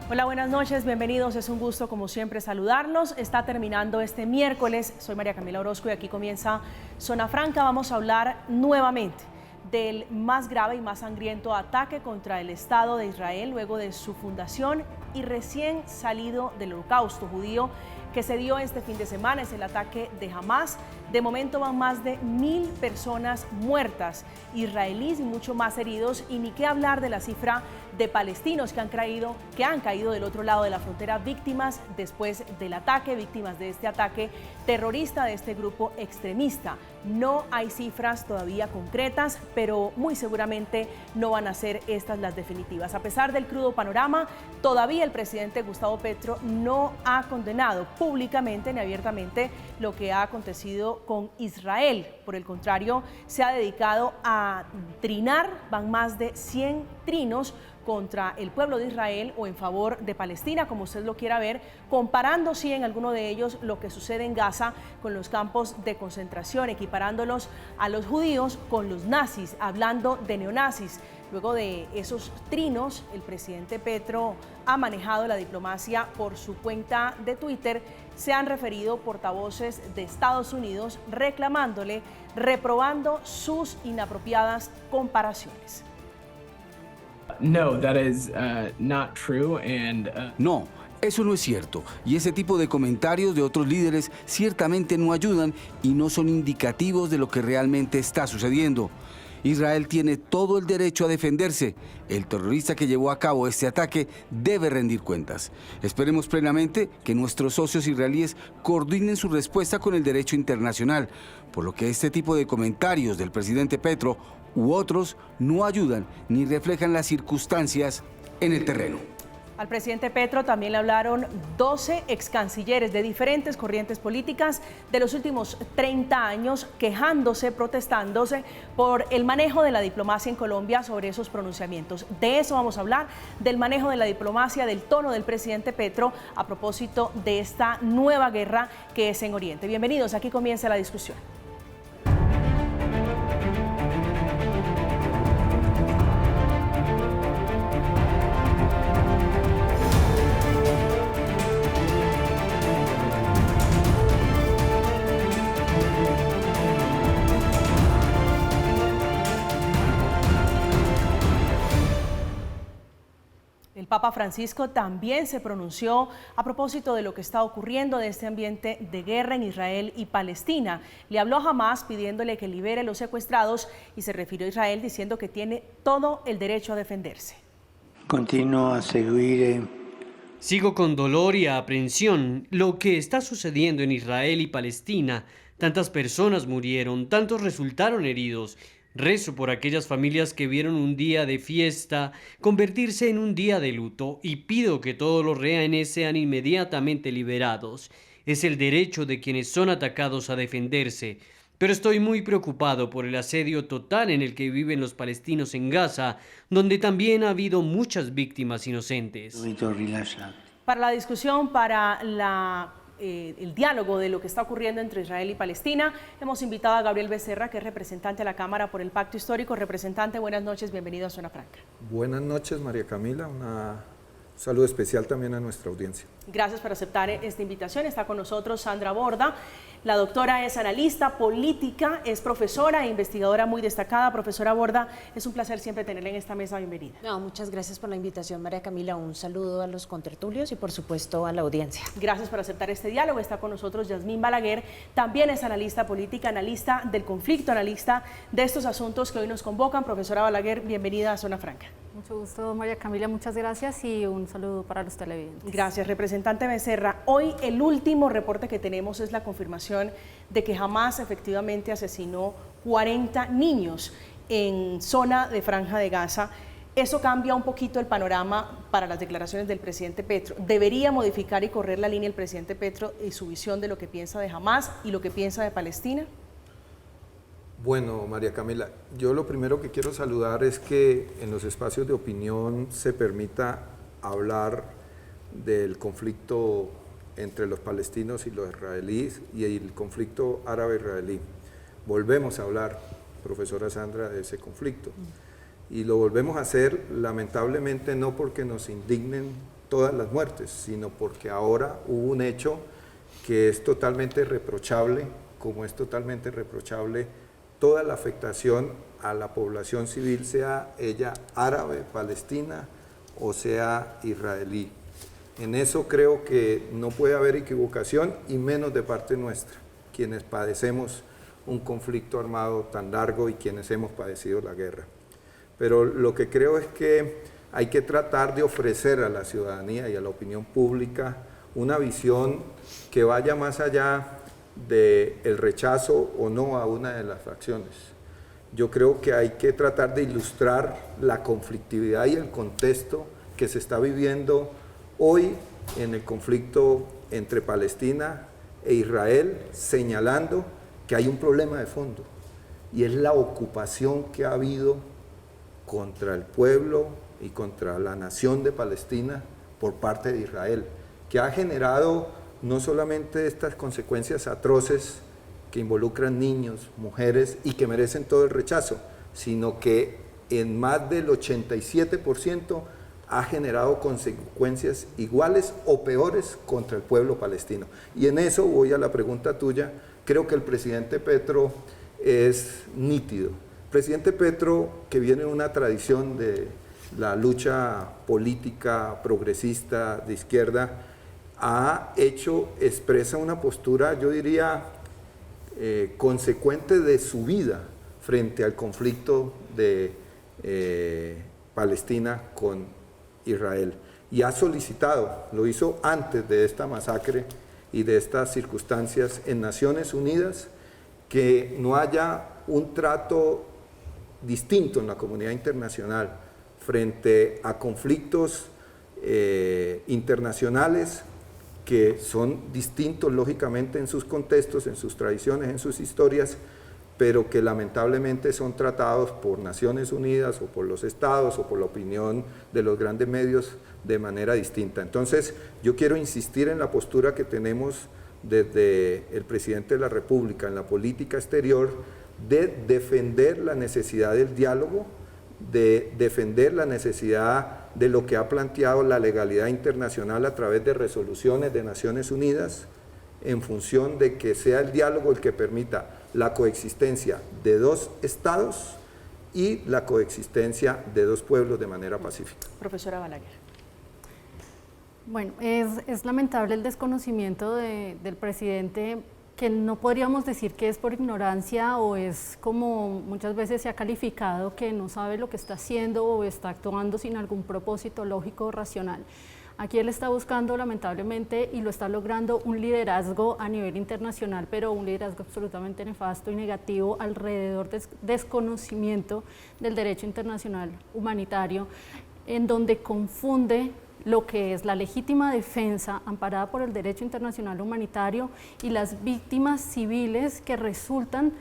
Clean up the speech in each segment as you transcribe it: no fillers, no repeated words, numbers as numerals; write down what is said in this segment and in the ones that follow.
Hola, buenas noches, bienvenidos, es un gusto como siempre saludarlos. Está terminando este miércoles, soy María Camila Orozco y aquí comienza Zona Franca. Vamos a hablar nuevamente del más grave y más sangriento ataque contra el Estado de Israel luego de su fundación y recién salido del Holocausto judío que se dio este fin de semana. Es el ataque de Hamas. De momento van más de 1000 personas muertas, israelíes y mucho más heridos, y ni qué hablar de la cifra de palestinos que han caído del otro lado de la frontera, víctimas después del ataque, víctimas de este ataque terrorista de este grupo extremista. No hay cifras todavía concretas, pero muy seguramente no van a ser estas las definitivas. A pesar del crudo panorama, todavía el presidente Gustavo Petro no ha condenado públicamente ni abiertamente lo que ha acontecido con Israel. Por el contrario, se ha dedicado a trinar, van más de 100 trinos contra el pueblo de Israel o en favor de Palestina, como usted lo quiera ver, comparando sí en alguno de ellos lo que sucede en Gaza con los campos de concentración, equiparándolos a los judíos con los nazis, hablando de neonazis. Luego de esos trinos, el presidente Petro ha manejado la diplomacia por su cuenta de Twitter. Se han referido portavoces de Estados Unidos reclamándole, reprobando sus inapropiadas comparaciones. No, that is not true and No, eso no es cierto, y ese tipo de comentarios de otros líderes ciertamente no ayudan y no son indicativos de lo que realmente está sucediendo. Israel tiene todo el derecho a defenderse. El terrorista que llevó a cabo este ataque debe rendir cuentas. Esperemos plenamente que nuestros socios israelíes coordinen su respuesta con el derecho internacional, por lo que este tipo de comentarios del presidente Petro u otros no ayudan ni reflejan las circunstancias en el terreno. Al presidente Petro también le hablaron 12 ex cancilleres de diferentes corrientes políticas de los últimos 30 años, quejándose, protestándose por el manejo de la diplomacia en Colombia sobre esos pronunciamientos. De eso vamos a hablar, del manejo de la diplomacia, del tono del presidente Petro a propósito de esta nueva guerra que es en Oriente. Bienvenidos, aquí comienza la discusión. El Papa Francisco también se pronunció a propósito de lo que está ocurriendo, de este ambiente de guerra en Israel y Palestina. Le habló a Hamas pidiéndole que libere a los secuestrados y se refirió a Israel diciendo que tiene todo el derecho a defenderse. Continuo a seguir. Sigo con dolor y aprensión lo que está sucediendo en Israel y Palestina. Tantas personas murieron, tantos resultaron heridos. Rezo por aquellas familias que vieron un día de fiesta convertirse en un día de luto y pido que todos los rehenes sean inmediatamente liberados. Es el derecho de quienes son atacados a defenderse. Pero estoy muy preocupado por el asedio total en el que viven los palestinos en Gaza, donde también ha habido muchas víctimas inocentes. Para la discusión, para el diálogo de lo que está ocurriendo entre Israel y Palestina, hemos invitado a Gabriel Becerra, que es representante a la Cámara por el Pacto Histórico. Representante, buenas noches, bienvenido a Zona Franca. Buenas noches, María Camila, un saludo especial también a nuestra audiencia. Gracias por aceptar esta invitación. Está con nosotros Sandra Borda. La doctora es analista política, es profesora e investigadora muy destacada. Profesora Borda, es un placer siempre tenerla en esta mesa. Bienvenida. No, muchas gracias por la invitación, María Camila. Un saludo a los contertulios y por supuesto a la audiencia. Gracias por aceptar este diálogo. Está con nosotros Yasmín Balaguer, también es analista política, analista del conflicto, analista de estos asuntos que hoy nos convocan. Profesora Balaguer, bienvenida a Zona Franca. Mucho gusto, María Camila, muchas gracias y un saludo para los televidentes. Gracias, representante Becerra. Hoy el último reporte que tenemos es la confirmación de que Hamas efectivamente asesinó 40 niños en zona de Franja de Gaza. Eso cambia un poquito el panorama para las declaraciones del presidente Petro. ¿Debería modificar y correr la línea el presidente Petro y su visión de lo que piensa de Hamas y lo que piensa de Palestina? Bueno, María Camila, yo lo primero que quiero saludar es que en los espacios de opinión se permita hablar del conflicto entre los palestinos y los israelíes y el conflicto árabe-israelí. Volvemos a hablar, profesora Sandra, de ese conflicto. Y lo volvemos a hacer lamentablemente no porque nos indignen todas las muertes, sino porque ahora hubo un hecho que es totalmente reprochable, como es totalmente reprochable toda la afectación a la población civil, sea ella árabe, palestina o sea israelí. En eso creo que no puede haber equivocación y menos de parte nuestra, quienes padecemos un conflicto armado tan largo y quienes hemos padecido la guerra. Pero lo que creo es que hay que tratar de ofrecer a la ciudadanía y a la opinión pública una visión que vaya más allá del rechazo o no a una de las facciones. Yo creo que hay que tratar de ilustrar la conflictividad y el contexto que se está viviendo hoy en el conflicto entre Palestina e Israel, señalando que hay un problema de fondo y es la ocupación que ha habido contra el pueblo y contra la nación de Palestina por parte de Israel, que ha generado no solamente estas consecuencias atroces que involucran niños, mujeres y que merecen todo el rechazo, sino que en más del 87% ha generado consecuencias iguales o peores contra el pueblo palestino. Y en eso voy a la pregunta tuya. Creo que el presidente Petro es nítido. El presidente Petro, que viene de una tradición de la lucha política progresista de izquierda, expresa una postura, yo diría, consecuente de su vida frente al conflicto de Palestina con Israel. Y ha solicitado, lo hizo antes de esta masacre y de estas circunstancias en Naciones Unidas, que no haya un trato distinto en la comunidad internacional frente a conflictos internacionales que son distintos lógicamente en sus contextos, en sus tradiciones, en sus historias, pero que lamentablemente son tratados por Naciones Unidas o por los estados o por la opinión de los grandes medios de manera distinta. Entonces, yo quiero insistir en la postura que tenemos desde el presidente de la República en la política exterior de defender la necesidad del diálogo, de defender la necesidad de lo que ha planteado la legalidad internacional a través de resoluciones de Naciones Unidas, en función de que sea el diálogo el que permita la coexistencia de dos estados y la coexistencia de dos pueblos de manera pacífica. Profesora Balaguer. Bueno, es lamentable el desconocimiento del presidente, que no podríamos decir que es por ignorancia o es como muchas veces se ha calificado, que no sabe lo que está haciendo o está actuando sin algún propósito lógico o racional. Aquí él está buscando lamentablemente y lo está logrando un liderazgo a nivel internacional, pero un liderazgo absolutamente nefasto y negativo alrededor del desconocimiento del derecho internacional humanitario, en donde confunde lo que es la legítima defensa amparada por el derecho internacional humanitario y las víctimas civiles que resultan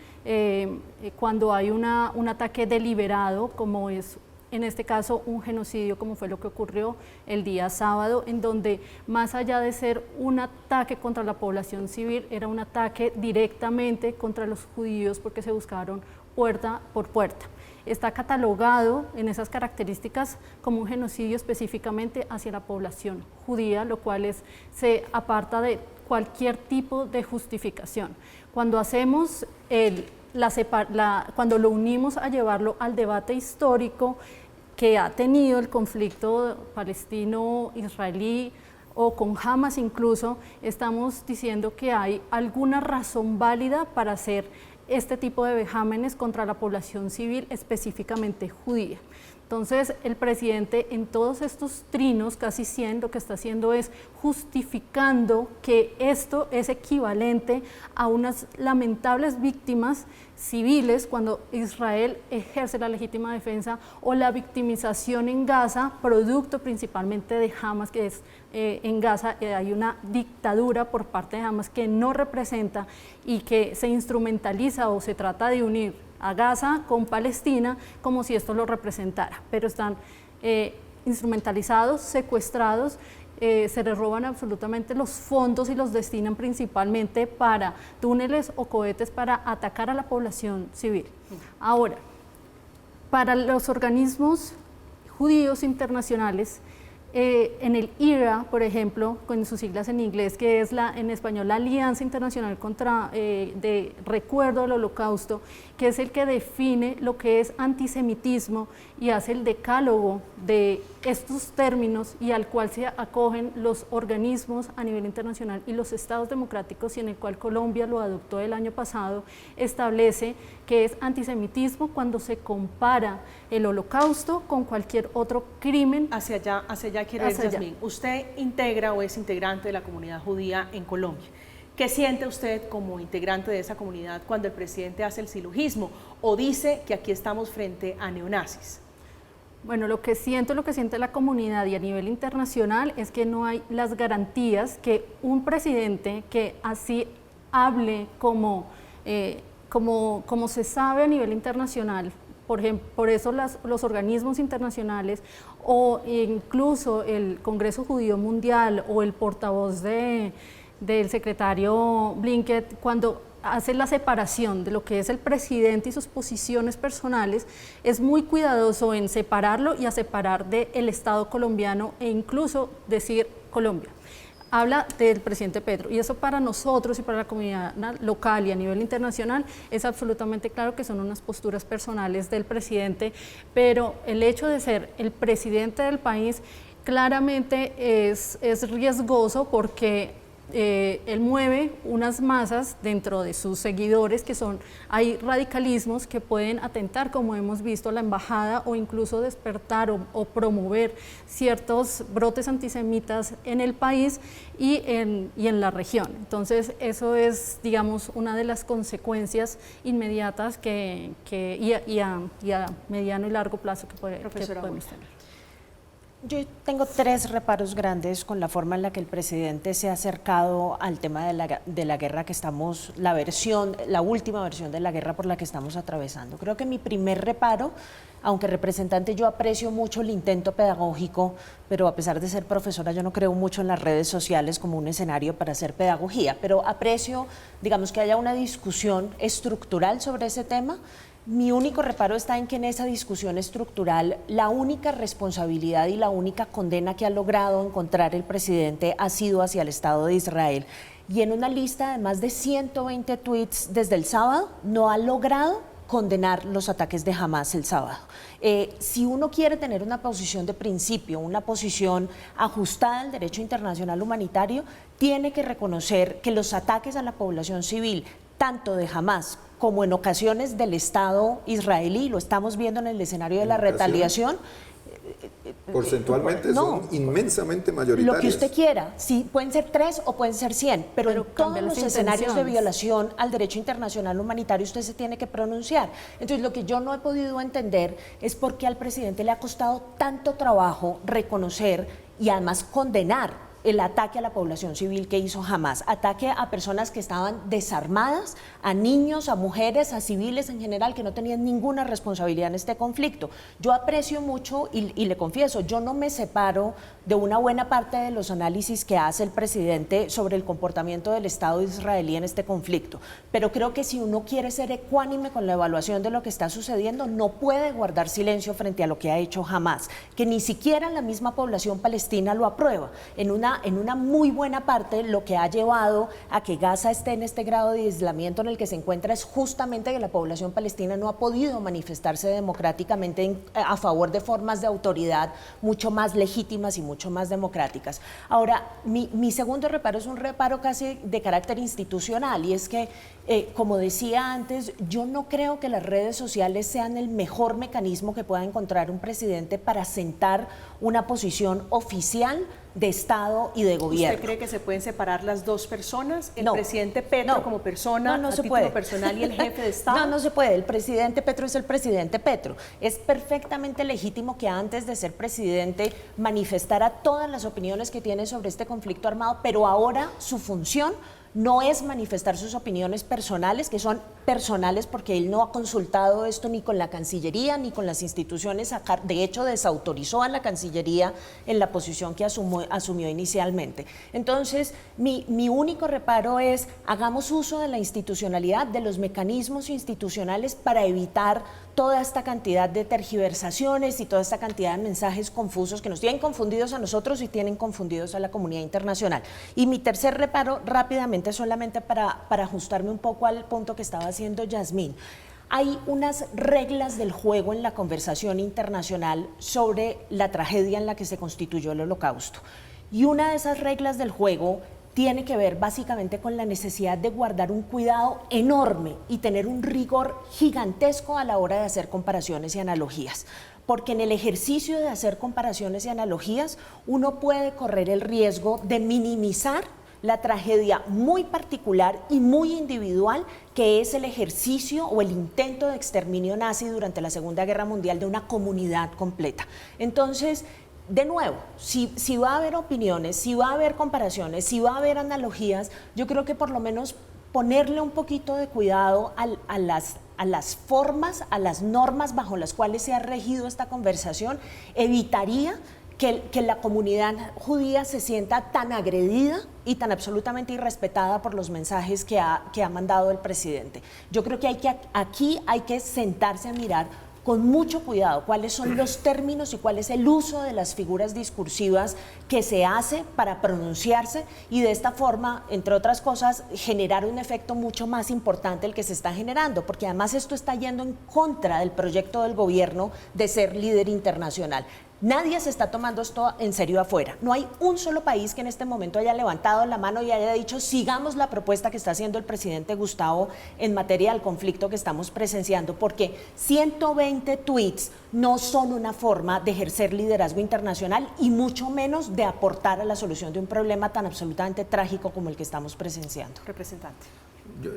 cuando hay un ataque deliberado, como es en este caso un genocidio, como fue lo que ocurrió el día sábado, en donde más allá de ser un ataque contra la población civil, era un ataque directamente contra los judíos porque se buscaron puerta por puerta. Está catalogado en esas características como un genocidio específicamente hacia la población judía, lo cual se aparta de cualquier tipo de justificación. Cuando hacemos cuando lo unimos a llevarlo al debate histórico que ha tenido el conflicto palestino-israelí o con Hamas incluso, estamos diciendo que hay alguna razón válida para hacer este tipo de vejámenes contra la población civil, específicamente judía. Entonces, el presidente en todos estos trinos, casi 100, lo que está haciendo es justificando que esto es equivalente a unas lamentables víctimas civiles cuando Israel ejerce la legítima defensa, o la victimización en Gaza, producto principalmente de Hamas, que es en Gaza hay una dictadura por parte de Hamas que no representa y que se instrumentaliza o se trata de unir a Gaza con Palestina como si esto lo representara, pero están instrumentalizados, secuestrados, se les roban absolutamente los fondos y los destinan principalmente para túneles o cohetes para atacar a la población civil. Ahora, para los organismos judíos internacionales, en el IRA, por ejemplo, con sus siglas en inglés, que es en español la Alianza Internacional de Recuerdo del Holocausto, que es el que define lo que es antisemitismo y hace el decálogo de estos términos y al cual se acogen los organismos a nivel internacional y los estados democráticos, y en el cual Colombia lo adoptó el año pasado, establece que es antisemitismo cuando se compara el Holocausto con cualquier otro crimen. Hacia allá quiero ir, Yasmín. Usted integra o es integrante de la comunidad judía en Colombia. ¿Qué siente usted como integrante de esa comunidad cuando el presidente hace el silogismo o dice que aquí estamos frente a neonazis? Bueno, lo que siente la comunidad y a nivel internacional es que no hay las garantías que un presidente que así hable como se sabe a nivel internacional. Por ejemplo, por eso los organismos internacionales o incluso el Congreso Judío Mundial o el portavoz del secretario Blinken, cuando hace la separación de lo que es el presidente y sus posiciones personales, es muy cuidadoso en separarlo y a separar del Estado colombiano e incluso decir Colombia. Habla del presidente Petro, y eso para nosotros y para la comunidad local y a nivel internacional es absolutamente claro que son unas posturas personales del presidente, pero el hecho de ser el presidente del país claramente es riesgoso porque él mueve unas masas dentro de sus seguidores hay radicalismos que pueden atentar, como hemos visto, la embajada o incluso despertar o promover ciertos brotes antisemitas en el país y en la región. Entonces eso es, digamos, una de las consecuencias inmediatas y a mediano y largo plazo que podemos tener. Yo tengo 3 reparos grandes con la forma en la que el presidente se ha acercado al tema de la guerra que estamos, la última versión de la guerra por la que estamos atravesando. Creo que mi primer reparo, aunque representante, yo aprecio mucho el intento pedagógico, pero a pesar de ser profesora yo no creo mucho en las redes sociales como un escenario para hacer pedagogía, pero aprecio, digamos, que haya una discusión estructural sobre ese tema. Mi único reparo está en que en esa discusión estructural la única responsabilidad y la única condena que ha logrado encontrar el presidente ha sido hacia el Estado de Israel. Y en una lista de más de 120 tweets desde el sábado no ha logrado condenar los ataques de Hamas el sábado. Si uno quiere tener una posición de principio, una posición ajustada al derecho internacional humanitario, tiene que reconocer que los ataques a la población civil, tanto de Hamas como en ocasiones del Estado israelí, lo estamos viendo en el escenario de la retaliación. Porcentualmente son inmensamente mayoritarias. Lo que usted quiera, sí, pueden ser 3 o pueden ser 100, pero en todos los escenarios de violación al derecho internacional humanitario usted se tiene que pronunciar. Entonces, lo que yo no he podido entender es por qué al presidente le ha costado tanto trabajo reconocer y además condenar el ataque a la población civil que hizo Hamas, ataque a personas que estaban desarmadas, a niños, a mujeres, a civiles en general que no tenían ninguna responsabilidad en este conflicto. Yo aprecio mucho y le confieso, yo no me separo de una buena parte de los análisis que hace el presidente sobre el comportamiento del Estado israelí en este conflicto, pero creo que si uno quiere ser ecuánime con la evaluación de lo que está sucediendo, no puede guardar silencio frente a lo que ha hecho Hamas, que ni siquiera la misma población palestina lo aprueba. En una muy buena parte lo que ha llevado a que Gaza esté en este grado de aislamiento en el que se encuentra es justamente que la población palestina no ha podido manifestarse democráticamente a favor de formas de autoridad mucho más legítimas y mucho más democráticas. Ahora, mi segundo reparo es un reparo casi de carácter institucional, y es que, como decía antes, yo no creo que las redes sociales sean el mejor mecanismo que pueda encontrar un presidente para sentar una posición oficial de Estado y de gobierno. ¿Usted cree que se pueden separar las dos personas? ¿El presidente Petro como persona, no a se título puede. personal, y el jefe de Estado? No se puede. El presidente Petro es el presidente Petro. Es perfectamente legítimo que antes de ser presidente manifestara todas las opiniones que tiene sobre este conflicto armado, pero ahora su función no es manifestar sus opiniones personales, que son personales porque él no ha consultado esto ni con la Cancillería ni con las instituciones. De hecho, desautorizó a la Cancillería en la posición que asumió inicialmente. Entonces, mi único reparo es: hagamos uso de la institucionalidad, de los mecanismos institucionales para evitar toda esta cantidad de tergiversaciones y toda esta cantidad de mensajes confusos que nos tienen confundidos a nosotros y tienen confundidos a la comunidad internacional. Y mi tercer reparo, rápidamente, solamente para ajustarme un poco al punto que estaba haciendo Yasmín. Hay unas reglas del juego en la conversación internacional sobre la tragedia en la que se constituyó el Holocausto. Y una de esas reglas del juego tiene que ver básicamente con la necesidad de guardar un cuidado enorme y tener un rigor gigantesco a la hora de hacer comparaciones y analogías. Porque en el ejercicio de hacer comparaciones y analogías, uno puede correr el riesgo de minimizar la tragedia muy particular y muy individual que es el ejercicio o el intento de exterminio nazi durante la Segunda Guerra Mundial de una comunidad completa. Entonces, de nuevo, si va a haber opiniones, si va a haber comparaciones, si va a haber analogías, yo creo que por lo menos ponerle un poquito de cuidado a las formas, a las normas bajo las cuales se ha regido esta conversación, evitaría que la comunidad judía se sienta tan agredida y tan absolutamente irrespetada por los mensajes que ha mandado el presidente. Yo creo que aquí hay que sentarse a mirar con mucho cuidado cuáles son los términos y cuál es el uso de las figuras discursivas que se hace para pronunciarse y de esta forma, entre otras cosas, generar un efecto mucho más importante el que se está generando, porque además esto está yendo en contra del proyecto del gobierno de ser líder internacional. Nadie se está tomando esto en serio afuera. No hay un solo país que en este momento haya levantado la mano y haya dicho sigamos la propuesta que está haciendo el presidente Gustavo en materia del conflicto que estamos presenciando, porque 120 tweets no son una forma de ejercer liderazgo internacional y mucho menos de aportar a la solución de un problema tan absolutamente trágico como el que estamos presenciando. Representante.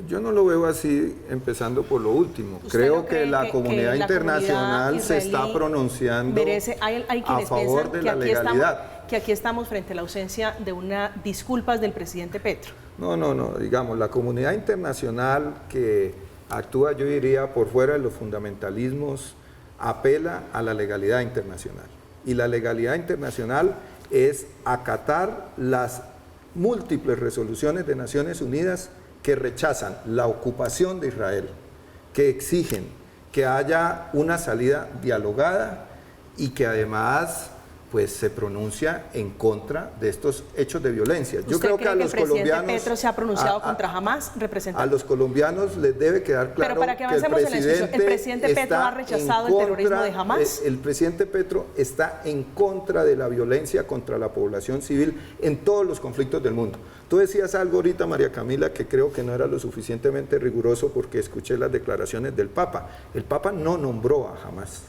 Yo no lo veo así, empezando por lo último. Creo que la comunidad internacional se está pronunciando hay a favor de la legalidad. Que aquí estamos frente a la ausencia de una disculpas del presidente Petro. No, digamos, la comunidad internacional que actúa, yo diría, por fuera de los fundamentalismos, apela a la legalidad internacional. Y la legalidad internacional es acatar las múltiples resoluciones de Naciones Unidas que rechazan la ocupación de Israel, que exigen que haya una salida dialogada y que además pues se pronuncia en contra de estos hechos de violencia. Yo creo que a los colombianos Petro se ha pronunciado contra Hamas, representante. A los colombianos les debe quedar claro. Pero para que avancemos en la discusión, el presidente Petro ha rechazado el terrorismo de Hamas. El presidente Petro está en contra de la violencia contra la población civil en todos los conflictos del mundo. Tú decías algo ahorita, María Camila, que creo que no era lo suficientemente riguroso porque escuché las declaraciones del Papa. El Papa no nombró a Hamas.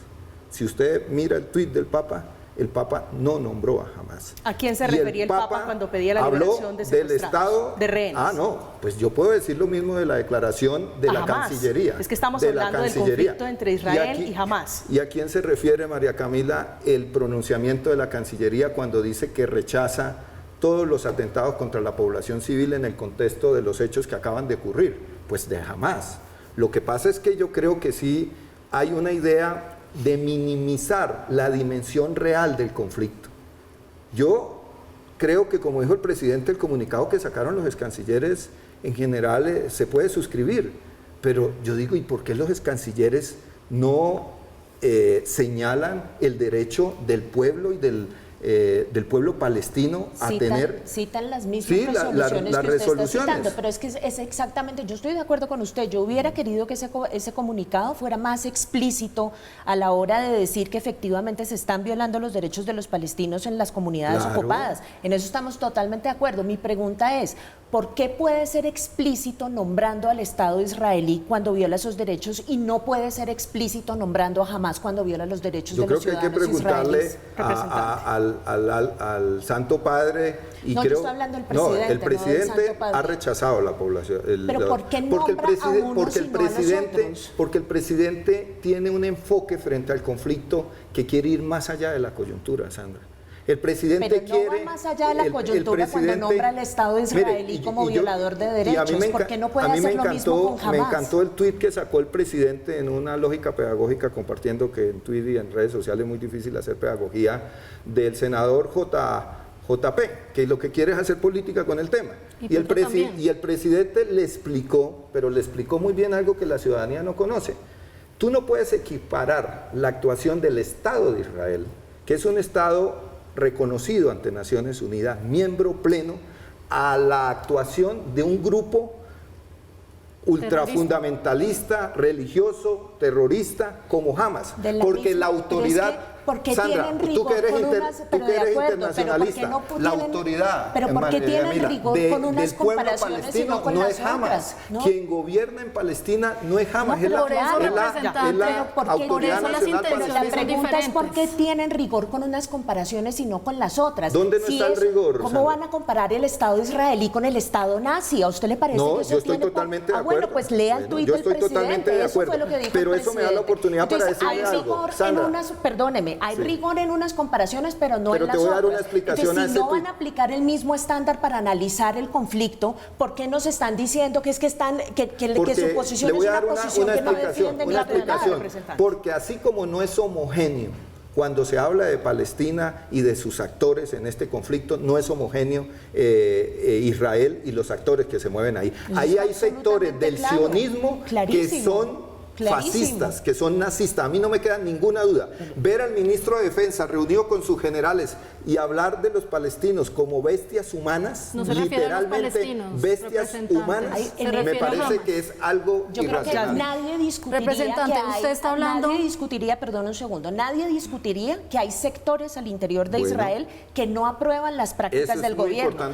Si usted mira el tuit del Papa, el Papa no nombró a Hamas. ¿A quién se refería el Papa cuando pedía la liberación de secuestrados, del Estado, de rehenes? Ah, no, pues yo puedo decir lo mismo de la declaración de la Cancillería. Es que estamos hablando del conflicto entre Israel y Hamas. ¿Y a quién se refiere, María Camila, el pronunciamiento de la Cancillería cuando dice que rechaza todos los atentados contra la población civil en el contexto de los hechos que acaban de ocurrir? Pues de Hamas. Lo que pasa es que yo creo que sí hay una idea de minimizar la dimensión real del conflicto. Yo creo que, como dijo el presidente, el comunicado que sacaron los excancilleres en general se puede suscribir, pero yo digo, ¿y por qué los excancilleres no señalan el derecho del pueblo y del pueblo palestino a tener... Citan las mismas resoluciones que usted está citando, pero es que es exactamente, yo estoy de acuerdo con usted, yo hubiera querido que ese comunicado fuera más explícito a la hora de decir que efectivamente se están violando los derechos de los palestinos en las comunidades ocupadas. En eso estamos totalmente de acuerdo. Mi pregunta es, ¿por qué puede ser explícito nombrando al Estado israelí cuando viola esos derechos y no puede ser explícito nombrando a Hamas cuando viola los derechos de los ciudadanos israelíes? Yo creo que hay que preguntarle al Santo Padre y no, creo, yo estoy hablando del presidente, el presidente ha rechazado la población. Pero ¿por qué nombra a unos y no a los otros? Porque el presidente tiene un enfoque frente al conflicto que quiere ir más allá de la coyuntura, Sandra. El presidente pero no va más allá de la coyuntura cuando nombra al Estado israelí como violador de derechos. ¿Por qué no puede hacer lo mismo con Hamas? Me encantó el tuit que sacó el presidente en una lógica pedagógica, compartiendo que en Twitter y en redes sociales es muy difícil hacer pedagogía, del senador JP, que lo que quiere es hacer política con el tema. Y el presidente le explicó, pero le explicó muy bien algo que la ciudadanía no conoce, Tú no puedes equiparar la actuación del Estado de Israel, que es un Estado reconocido ante Naciones Unidas, miembro pleno, a la actuación de un grupo ultrafundamentalista, religioso, terrorista, como Hamas. Porque la autoridad... Porque Sandra, tú que eres internacionalista, la autoridad, pero porque tienen rigor con unas comparaciones y no con no las es Hamas. ¿No? Quien gobierna en Palestina no es Hamas, es la autoridad nacional palestina. La pregunta es por qué tienen rigor con unas comparaciones y no con las otras. ¿Dónde no está el rigor? ¿Cómo van a comparar el Estado israelí con el Estado nazi? ¿A usted le parece que eso yo estoy totalmente de acuerdo. Bueno, pues lea el tuit del presidente. Yo estoy totalmente de acuerdo. Eso fue lo que dijo pero el eso me da la oportunidad para decirle algo. Perdóneme, hay rigor en unas comparaciones, pero no en las otras. Pero te voy a dar una explicación a ese si no van a aplicar el mismo estándar para analizar el conflicto, ¿por qué nos están diciendo que es que están que su posición es una posición que no defiende ni la verdad? Porque así como no es homogéneo cuando se habla de Palestina y de sus actores en este conflicto, no es homogéneo Israel y los actores que se mueven ahí. Ahí hay sectores del sionismo que son fascistas, que son nazistas. A mí no me queda ninguna duda. Ver al ministro de Defensa reunido con sus generales y hablar de los palestinos como bestias humanas, no se literalmente bestias humanas, me parece que es algo yo irracional. Creo que nadie discutiría usted está hablando... Nadie discutiría, perdón un segundo, nadie discutiría que hay sectores al interior de Israel que no aprueban las prácticas del gobierno.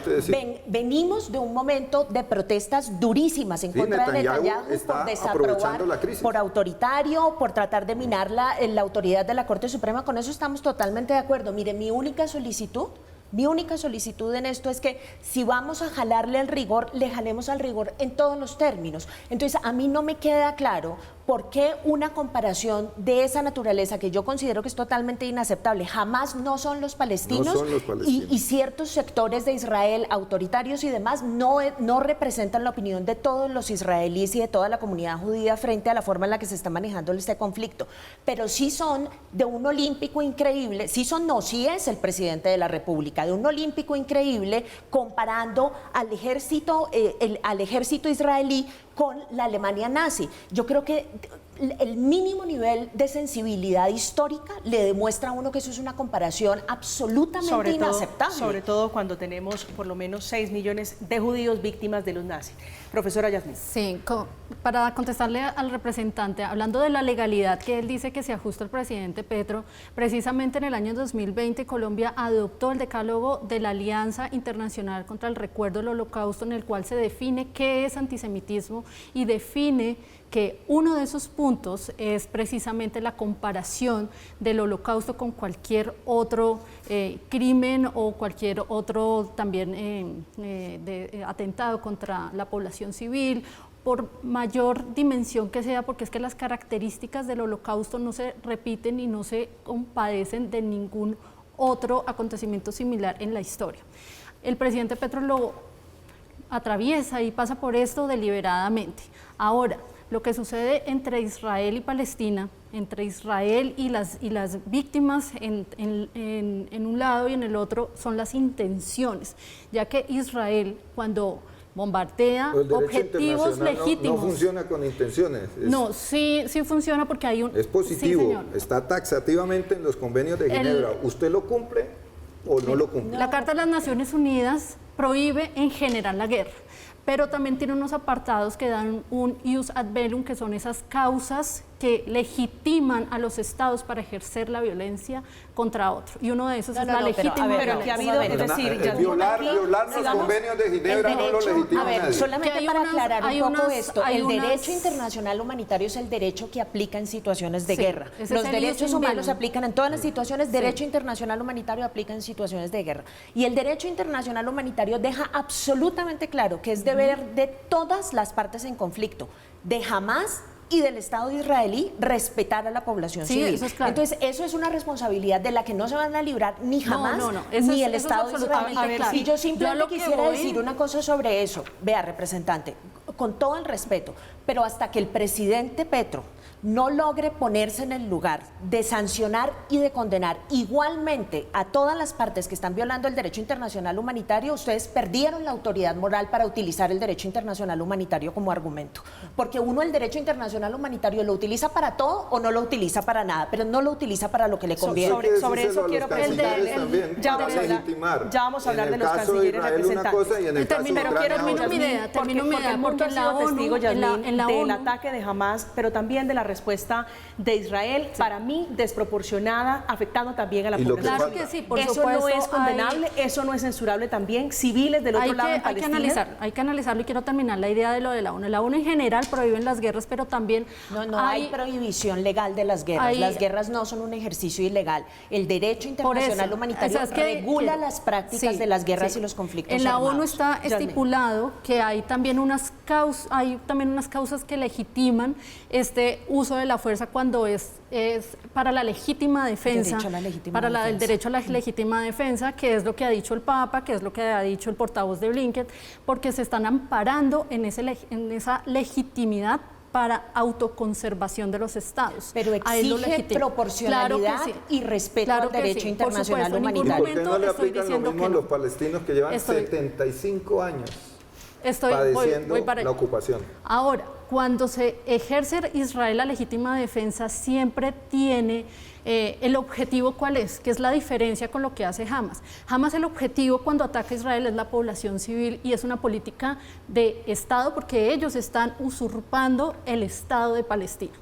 Venimos de un momento de protestas durísimas en contra de Netanyahu por desaprobar, por autoritario, por tratar de minar la autoridad de la Corte Suprema. Con eso estamos totalmente de acuerdo. Mire, mi única solicitud en esto es que si vamos a jalarle al rigor, le jalemos al rigor en todos los términos. Entonces, a mí no me queda claro por qué una comparación de esa naturaleza, que yo considero que es totalmente inaceptable. Jamás no son los palestinos, y ciertos sectores de Israel, autoritarios y demás, no representan la opinión de todos los israelíes y de toda la comunidad judía frente a la forma en la que se está manejando este conflicto. Pero sí son de un olímpico increíble, sí es el presidente de la República, de un olímpico increíble, comparando al ejército israelí con la Alemania nazi. Yo creo que el mínimo nivel de sensibilidad histórica le demuestra a uno que eso es una comparación absolutamente inaceptable. Sobre todo cuando tenemos por lo menos 6 millones de judíos víctimas de los nazis. Profesora Yasmín. Sí, para contestarle al representante, hablando de la legalidad que él dice que se ajusta al presidente Petro, precisamente en el año 2020 Colombia adoptó el decálogo de la Alianza Internacional contra el Recuerdo del Holocausto, en el cual se define qué es antisemitismo y define que uno de esos puntos es precisamente la comparación del Holocausto con cualquier otro crimen o cualquier otro también atentado contra la población civil, por mayor dimensión que sea, porque es que las características del Holocausto no se repiten y no se compadecen de ningún otro acontecimiento similar en la historia. El presidente Petro lo atraviesa y pasa por esto deliberadamente. Ahora, lo que sucede entre Israel y Palestina, entre Israel y las víctimas en un lado y en el otro, son las intenciones, ya que Israel, cuando bombardea objetivos legítimos... No funciona con intenciones. No, sí funciona porque hay un... Es positivo, sí, está taxativamente en los convenios de Ginebra. ¿Usted lo cumple o no lo cumple? La Carta de las Naciones Unidas prohíbe en general la guerra, pero también tiene unos apartados que dan un ius ad bellum, que son esas causas que legitiman a los estados para ejercer la violencia contra otro. Y uno de esos es la legítima violencia. Que ha habido, es decir, violar los convenios de Ginebra no lo legitima nadie. Solamente para aclarar un poco esto, el derecho internacional humanitario es el derecho que aplica en situaciones de guerra. Los derechos humanos se aplican en todas las situaciones, derecho internacional humanitario aplica en situaciones de guerra. Y el derecho internacional humanitario deja absolutamente claro que es deber de todas las partes en conflicto, de Hamas y del Estado israelí, respetar a la población civil. Eso es claro. Entonces, eso es una responsabilidad de la que no se van a librar ni Hamas ni el Estado israelí. Claro. Y yo simplemente quisiera decir una cosa sobre eso. Vea, representante, con todo el respeto, pero hasta que el presidente Petro no logre ponerse en el lugar de sancionar y de condenar igualmente a todas las partes que están violando el derecho internacional humanitario, ustedes perdieron la autoridad moral para utilizar el derecho internacional humanitario como argumento. Porque uno el derecho internacional humanitario lo utiliza para todo o no lo utiliza para nada, pero no lo utiliza para lo que le conviene. Sobre eso quiero preguntarle. Ya vamos a hablar de los cancilleres representantes. Termino mi idea, porque en la ONU, del ataque de Hamas, pero también de la respuesta de Israel, para mí desproporcionada, afectando también a la población. Claro que sí, por eso supuesto, no es condenable, eso no es censurable también. Civiles del otro lado en Palestina. Hay que analizarlo y quiero terminar la idea de lo de la ONU. La ONU en general prohíben las guerras, pero también no hay prohibición legal de las guerras. Las guerras no son un ejercicio ilegal. El derecho internacional humanitario regula las prácticas de las guerras y los conflictos en la armados. ONU está estipulado que hay también unas causas que legitiman este uso de la fuerza cuando es para la legítima defensa, el derecho a la legítima defensa, que es lo que ha dicho el Papa, que es lo que ha dicho el portavoz de Blinken, porque se están amparando en esa legitimidad para autoconservación de los estados. Pero exige proporcionalidad y respeto al derecho internacional humanitario. ¿Por qué no le aplican lo mismo a los palestinos que llevan 75 años padeciendo la ocupación? Ahora, cuando se ejerce Israel la legítima defensa, siempre tiene el objetivo, ¿cuál es? Que es la diferencia con lo que hace Hamas. Hamas, el objetivo cuando ataca a Israel es la población civil y es una política de Estado porque ellos están usurpando el Estado de Palestina.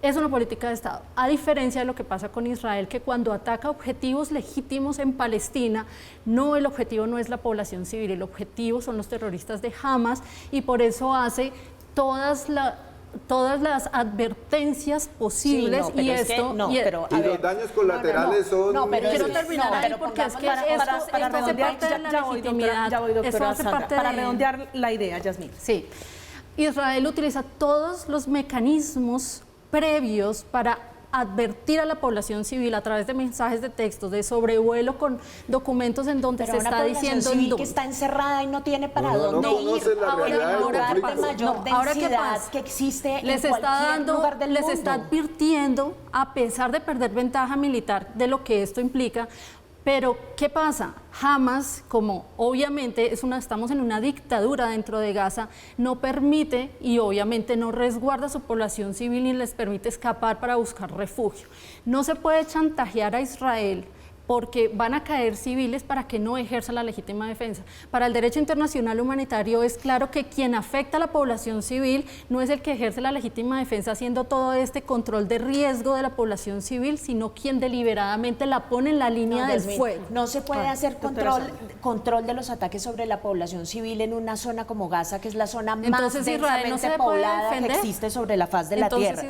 Es una política de Estado, a diferencia de lo que pasa con Israel, que cuando ataca objetivos legítimos en Palestina, el objetivo no es la población civil, el objetivo son los terroristas de Hamas y por eso hace todas las advertencias posibles los daños colaterales son... quiero terminar ahí porque es que esto hace parte de la legitimidad. Para redondear la idea, Yasmín. Sí, Israel utiliza todos los mecanismos previos para advertir a la población civil a través de mensajes de texto, de sobrevuelo con documentos en donde se está diciendo que está encerrada y no tiene para dónde ir. Ahora de mayor densidad que existe les en está cualquier lugar del mundo. Les está advirtiendo, a pesar de perder ventaja militar de lo que esto implica. Pero, ¿qué pasa? Hamas, como obviamente estamos en una dictadura dentro de Gaza, no permite y obviamente no resguarda a su población civil ni les permite escapar para buscar refugio. No se puede chantajear a Israel porque van a caer civiles para que no ejerza la legítima defensa. Para el derecho internacional humanitario es claro que quien afecta a la población civil no es el que ejerce la legítima defensa haciendo todo este control de riesgo de la población civil, sino quien deliberadamente la pone en la línea del fuego. No se puede hacer control de los ataques sobre la población civil en una zona como Gaza, que es la zona más densamente poblada que existe sobre la faz de la tierra.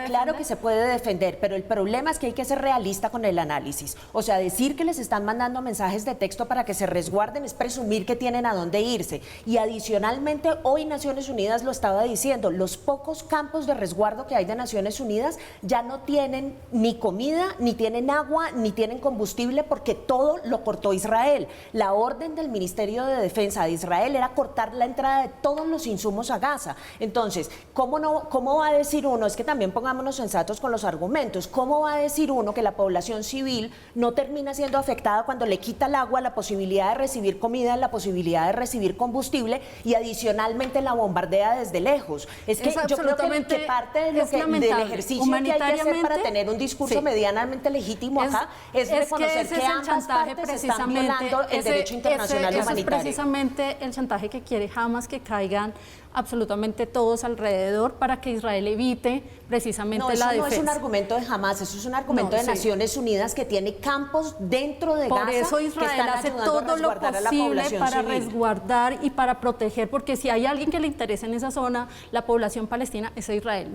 Claro que se puede defender, pero el problema es que hay que ser realista con el análisis. O sea, decir que les están mandando mensajes de texto para que se resguarden es presumir que tienen a dónde irse. Y adicionalmente, hoy Naciones Unidas lo estaba diciendo, los pocos campos de resguardo que hay de Naciones Unidas ya no tienen ni comida, ni tienen agua, ni tienen combustible porque todo lo cortó Israel. La orden del Ministerio de Defensa de Israel era cortar la entrada de todos los insumos a Gaza. Entonces, ¿cómo va a decir uno? Es que también pongámonos sensatos con los argumentos. ¿Cómo va a decir uno que la población civil no termina siendo afectada cuando le quita el agua, la posibilidad de recibir comida, la posibilidad de recibir combustible y adicionalmente la bombardea desde lejos? Es que yo creo que parte de del ejercicio que hay que hacer para tener un discurso medianamente legítimo acá es reconocer que ambas partes están violando el derecho internacional humanitario. Es precisamente el chantaje que quiere Hamas, que caigan absolutamente todos alrededor para que Israel evite precisamente la defensa. No es un argumento de Hamas, eso es un argumento de Naciones Unidas que tiene campos dentro de Gaza. Por eso Israel hace todo lo posible para resguardar y para proteger, porque si hay alguien que le interesa en esa zona, la población palestina, es Israel.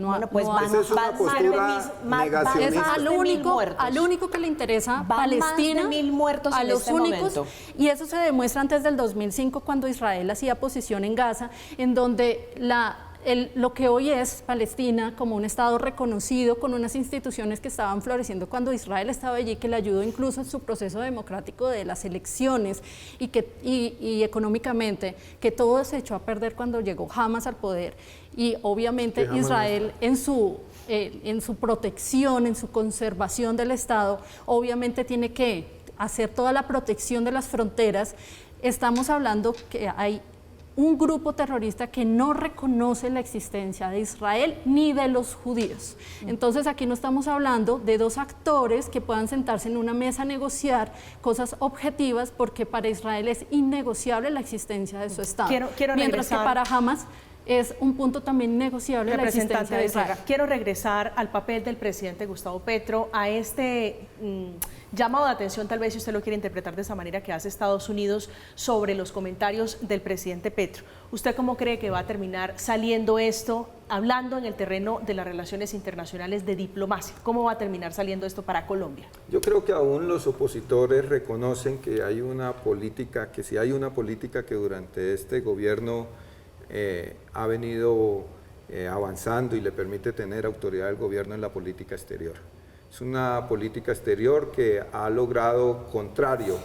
Al único que le interesa Palestina, a los únicos, y eso se demuestra antes del 2005 cuando Israel hacía posición en Gaza, en donde lo que hoy es Palestina como un Estado reconocido con unas instituciones que estaban floreciendo cuando Israel estaba allí, que le ayudó incluso en su proceso democrático de las elecciones y económicamente, que todo se echó a perder cuando llegó Hamas al poder. Y obviamente Israel en su protección, en su conservación del Estado, obviamente tiene que hacer toda la protección de las fronteras. Estamos hablando que hay un grupo terrorista que no reconoce la existencia de Israel ni de los judíos. Entonces aquí no estamos hablando de dos actores que puedan sentarse en una mesa a negociar cosas objetivas, porque para Israel es innegociable la existencia de su Estado. Mientras que para Hamas es un punto también negociable la existencia de Israel. Quiero regresar al papel del presidente Gustavo Petro, a este llamado de atención, tal vez si usted lo quiere interpretar de esa manera, que hace Estados Unidos sobre los comentarios del presidente Petro. ¿Usted cómo cree que va a terminar saliendo esto, hablando en el terreno de las relaciones internacionales de diplomacia? ¿Cómo va a terminar saliendo esto para Colombia? Yo creo que aún los opositores reconocen que hay una política, que si hay una política que durante este gobierno ha venido avanzando y le permite tener autoridad del gobierno en la política exterior. Es una política exterior que ha logrado, contrario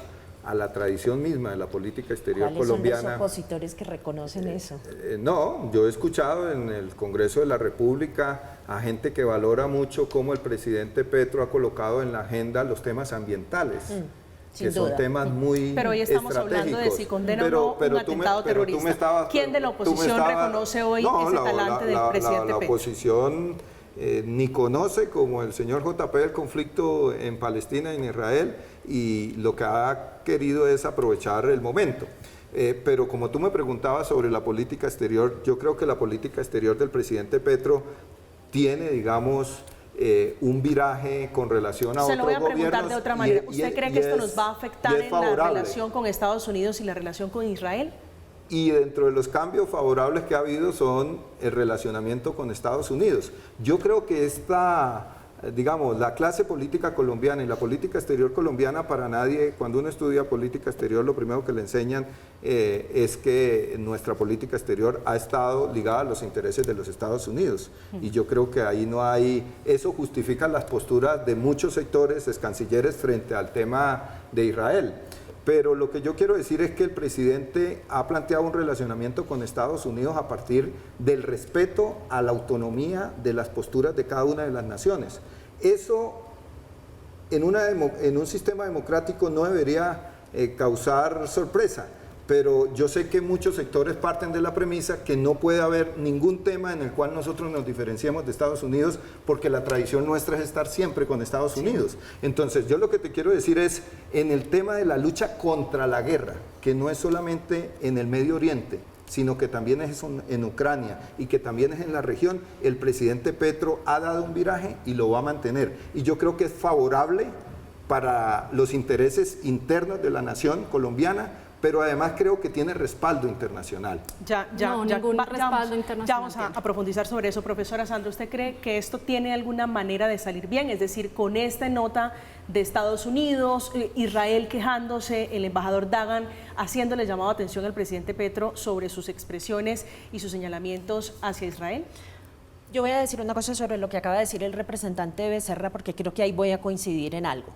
a la tradición misma de la política exterior colombiana. ¿Cuáles son los opositores que reconocen eso? No, yo he escuchado en el Congreso de la República a gente que valora mucho cómo el presidente Petro ha colocado en la agenda los temas ambientales. Que son temas muy Pero hoy estamos hablando de si condena o no un atentado terrorista. ¿Quién de la oposición reconoce hoy ese talante del presidente Petro? La oposición ni conoce, como el señor JP, el conflicto en Palestina y en Israel, y lo que ha querido es aprovechar el momento. Pero como tú me preguntabas sobre la política exterior, yo creo que la política exterior del presidente Petro tiene, digamos, un viraje con relación a otros gobiernos. Se lo voy a preguntar de otra manera. ¿Usted cree que esto nos va a afectar en la relación con Estados Unidos y la relación con Israel? Y dentro de los cambios favorables que ha habido son el relacionamiento con Estados Unidos. Yo creo que digamos, la clase política colombiana y la política exterior colombiana, para nadie, cuando uno estudia política exterior, lo primero que le enseñan es que nuestra política exterior ha estado ligada a los intereses de los Estados Unidos. Y yo creo que ahí no hay, eso justifica las posturas de muchos sectores cancilleres frente al tema de Israel. Pero lo que yo quiero decir es que el presidente ha planteado un relacionamiento con Estados Unidos a partir del respeto a la autonomía de las posturas de cada una de las naciones. Eso en un sistema democrático no debería causar sorpresa, pero yo sé que muchos sectores parten de la premisa que no puede haber ningún tema en el cual nosotros nos diferenciemos de Estados Unidos, porque la tradición nuestra es estar siempre con Estados Unidos. Entonces, yo lo que te quiero decir es, en el tema de la lucha contra la guerra, que no es solamente en el Medio Oriente, sino que también es en Ucrania y que también es en la región, el presidente Petro ha dado un viraje y lo va a mantener. Y yo creo que es favorable para los intereses internos de la nación colombiana, pero además creo que tiene respaldo internacional. Ningún respaldo internacional. Ya vamos a profundizar sobre eso. Profesora Sandra, ¿usted cree que esto tiene alguna manera de salir bien? Es decir, con esta nota de Estados Unidos, Israel quejándose, el embajador Dagan haciéndole llamado a atención al presidente Petro sobre sus expresiones y sus señalamientos hacia Israel. Yo voy a decir una cosa sobre lo que acaba de decir el representante Becerra, porque creo que ahí voy a coincidir en algo.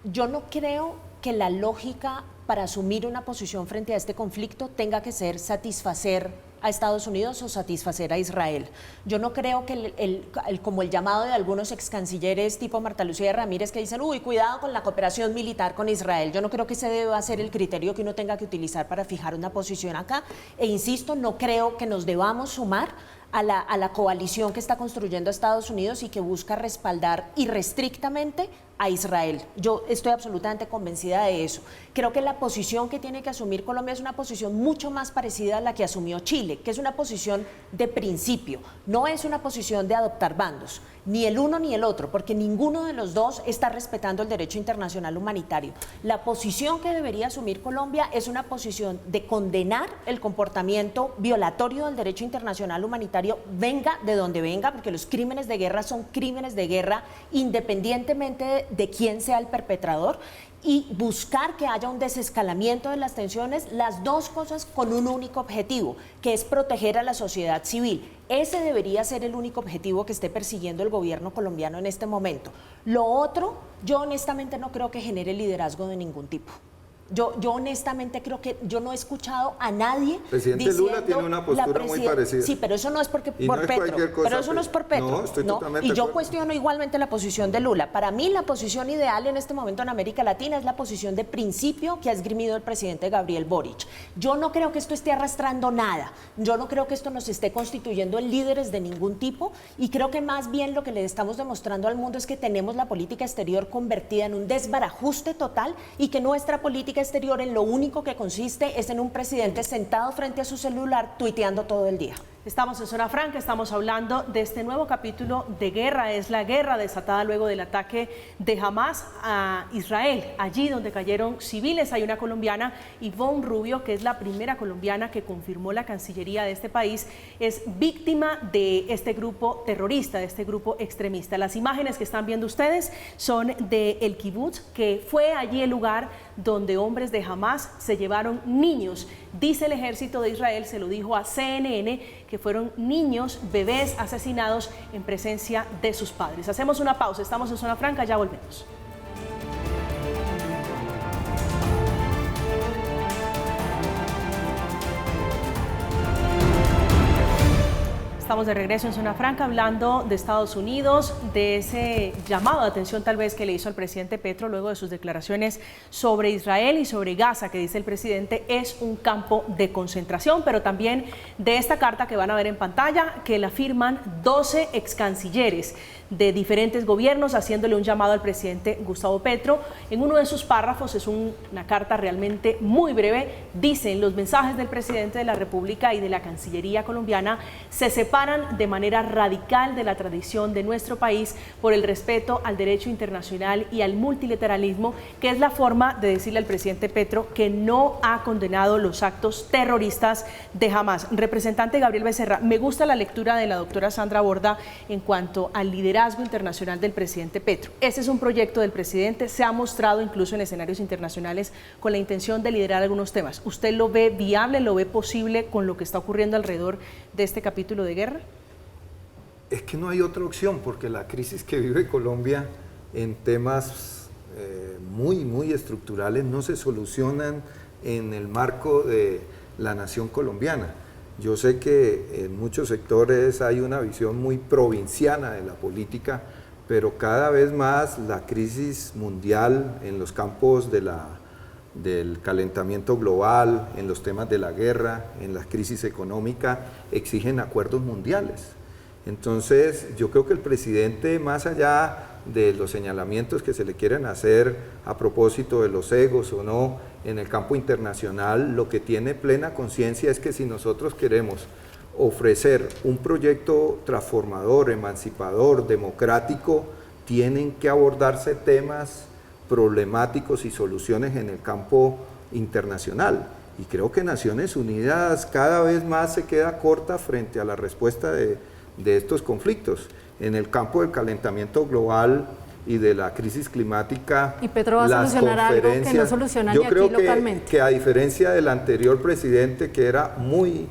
Yo no creo que la lógica para asumir una posición frente a este conflicto tenga que ser satisfacer a Estados Unidos o satisfacer a Israel. Yo no creo que como el llamado de algunos ex cancilleres tipo Marta Lucía Ramírez que dicen, uy, cuidado con la cooperación militar con Israel, yo no creo que ese deba ser el criterio que uno tenga que utilizar para fijar una posición acá, e insisto, no creo que nos debamos sumar a la coalición que está construyendo Estados Unidos y que busca respaldar irrestrictamente a Israel. Yo estoy absolutamente convencida de eso. Creo que la posición que tiene que asumir Colombia es una posición mucho más parecida a la que asumió Chile, que es una posición de principio, no es una posición de adoptar bandos, ni el uno ni el otro, porque ninguno de los dos está respetando el derecho internacional humanitario. La posición que debería asumir Colombia es una posición de condenar el comportamiento violatorio del derecho internacional humanitario, venga de donde venga, porque los crímenes de guerra son crímenes de guerra independientemente de quién sea el perpetrador, y buscar que haya un desescalamiento de las tensiones, las dos cosas con un único objetivo, que es proteger a la sociedad civil. Ese debería ser el único objetivo que esté persiguiendo el gobierno colombiano en este momento. Lo otro, yo honestamente no creo que genere liderazgo de ningún tipo. Yo honestamente creo que yo no he escuchado a nadie Presidente diciendo Lula tiene una postura muy parecida. Sí, pero eso no es porque Y por no es Petro. cualquier cosa, Pero eso no es por Petro. No, estoy totalmente Y de yo acuerdo. cuestiono igualmente la posición de Lula. Para mí la posición ideal en este momento en América Latina es la posición de principio que ha esgrimido el presidente Gabriel Boric. Yo no creo que esto esté arrastrando nada. Yo no creo que esto nos esté constituyendo en líderes de ningún tipo, y creo que más bien lo que le estamos demostrando al mundo es que tenemos la política exterior convertida en un desbarajuste total, y que nuestra política exterior en lo único que consiste es en un presidente sentado frente a su celular tuiteando todo el día. Estamos en Zona Franca, estamos hablando de este nuevo capítulo de guerra. Es la guerra desatada luego del ataque de Hamas a Israel, allí donde cayeron civiles. Hay una colombiana, Ivonne Rubio, que es la primera colombiana que confirmó la Cancillería de este país, es víctima de este grupo terrorista, de este grupo extremista. Las imágenes que están viendo ustedes son de El Kibutz, que fue allí el lugar donde hombres de Hamas se llevaron niños. Dice el ejército de Israel, se lo dijo a CNN, que fueron niños, bebés asesinados en presencia de sus padres. Hacemos una pausa, estamos en Zona Franca, ya volvemos. Estamos de regreso en Zona Franca hablando de Estados Unidos, de ese llamado de atención tal vez que le hizo el presidente Petro luego de sus declaraciones sobre Israel y sobre Gaza, que dice el presidente es un campo de concentración, pero también de esta carta que van a ver en pantalla, que la firman 12 ex cancilleres de diferentes gobiernos, haciéndole un llamado al presidente Gustavo Petro. En uno de sus párrafos, es una carta realmente muy breve, dicen: los mensajes del presidente de la República y de la Cancillería colombiana se separan de manera radical de la tradición de nuestro país por el respeto al derecho internacional y al multilateralismo, que es la forma de decirle al presidente Petro que no ha condenado los actos terroristas de Hamas. Representante Gabriel Becerra, me gusta la lectura de la doctora Sandra Borda en cuanto al liderazgo internacional del presidente Petro. Ese es un proyecto del presidente, se ha mostrado incluso en escenarios internacionales con la intención de liderar algunos temas. ¿Usted lo ve viable, lo ve posible con lo que está ocurriendo alrededor de este capítulo de guerra? Es que no hay otra opción, porque la crisis que vive Colombia en temas muy estructurales no se solucionan en el marco de la nación colombiana. Yo sé que en muchos sectores hay una visión muy provinciana de la política, pero cada vez más la crisis mundial en los campos del calentamiento global, en los temas de la guerra, en la crisis económica, exigen acuerdos mundiales. Entonces, yo creo que el presidente, más allá de los señalamientos que se le quieren hacer a propósito de los egos o no en el campo internacional, lo que tiene plena conciencia es que si nosotros queremos ofrecer un proyecto transformador, emancipador, democrático, tienen que abordarse temas problemáticos y soluciones en el campo internacional. Y creo que Naciones Unidas cada vez más se queda corta frente a la respuesta de estos conflictos. En el campo del calentamiento global y de la crisis climática, y Petro va a solucionar algo que no soluciona ni aquí localmente. Que a diferencia del anterior presidente, que era muy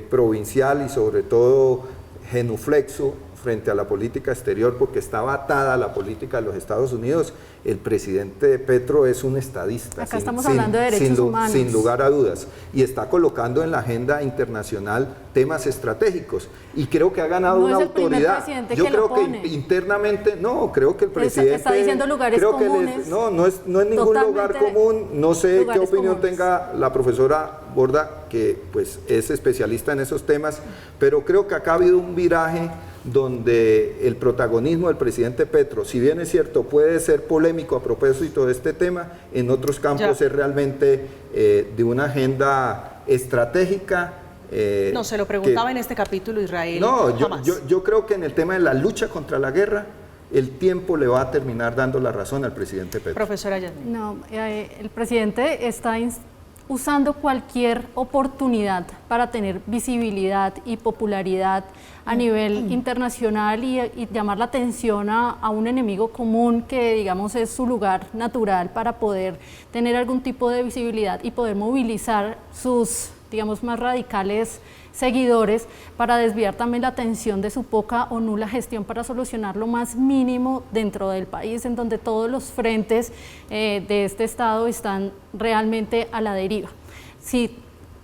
provincial y sobre todo genuflexo frente a la política exterior porque estaba atada a la política de los Estados Unidos, el presidente Petro es un estadista. Acá estamos hablando de derechos humanos. Sin lugar a dudas. Y está colocando en la agenda internacional temas estratégicos. Y creo que ha ganado una autoridad. Yo creo que internamente, no, creo que el presidente... Está diciendo lugares comunes. No es ningún lugar común. No sé qué opinión tenga la profesora Borda, que pues es especialista en esos temas, pero creo que acá ha habido un viraje donde el protagonismo del presidente Petro, si bien es cierto, puede ser polémico a propósito de este tema, en otros campos es realmente de una agenda estratégica. No, se lo preguntaba en este capítulo Israel. No, yo creo que en el tema de la lucha contra la guerra, el tiempo le va a terminar dando la razón al presidente Petro. Profesora Yasmín. No, el presidente está usando cualquier oportunidad para tener visibilidad y popularidad a nivel internacional y llamar la atención a un enemigo común que, digamos, es su lugar natural para poder tener algún tipo de visibilidad y poder movilizar sus, digamos, más radicales seguidores para desviar también la atención de su poca o nula gestión para solucionar lo más mínimo dentro del país, en donde todos los frentes de este Estado están realmente a la deriva. Si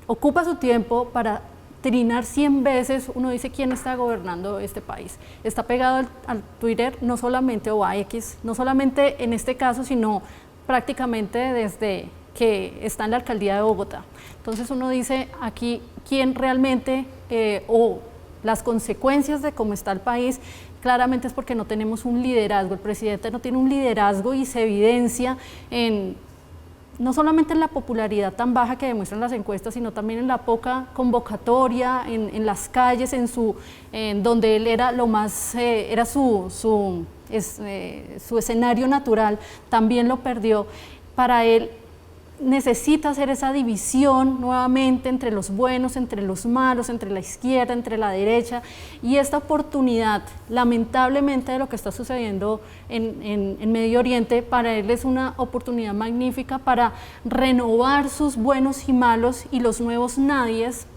ocupa su tiempo para trinar 100 veces, uno dice quién está gobernando este país. Está pegado al Twitter, no solamente o a X, no solamente en este caso, sino prácticamente desde que está en la alcaldía de Bogotá. Entonces uno dice aquí quién realmente o las consecuencias de cómo está el país, claramente es porque no tenemos un liderazgo. El presidente no tiene un liderazgo y se evidencia no solamente en la popularidad tan baja que demuestran las encuestas, sino también en la poca convocatoria, en las calles, en donde él era lo más, era su escenario natural, también lo perdió. Para él necesita hacer esa división nuevamente entre los buenos, entre los malos, entre la izquierda, entre la derecha, y esta oportunidad, lamentablemente, de lo que está sucediendo en Medio Oriente, para él es una oportunidad magnífica para renovar sus buenos y malos y los nuevos nadies,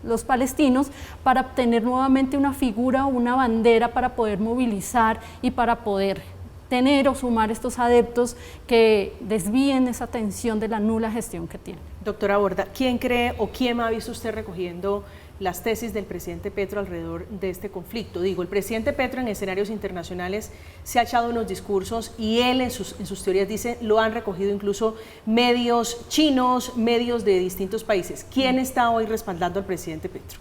los palestinos, para obtener nuevamente una figura o una bandera para poder movilizar y para poder tener o sumar estos adeptos que desvíen esa atención de la nula gestión que tiene. Doctora Borda, ¿quién cree o quién ha visto usted recogiendo las tesis del presidente Petro alrededor de este conflicto? Digo, el presidente Petro en escenarios internacionales se ha echado unos discursos y él en sus teorías dice, lo han recogido incluso medios chinos, medios de distintos países. ¿Quién está hoy respaldando al presidente Petro?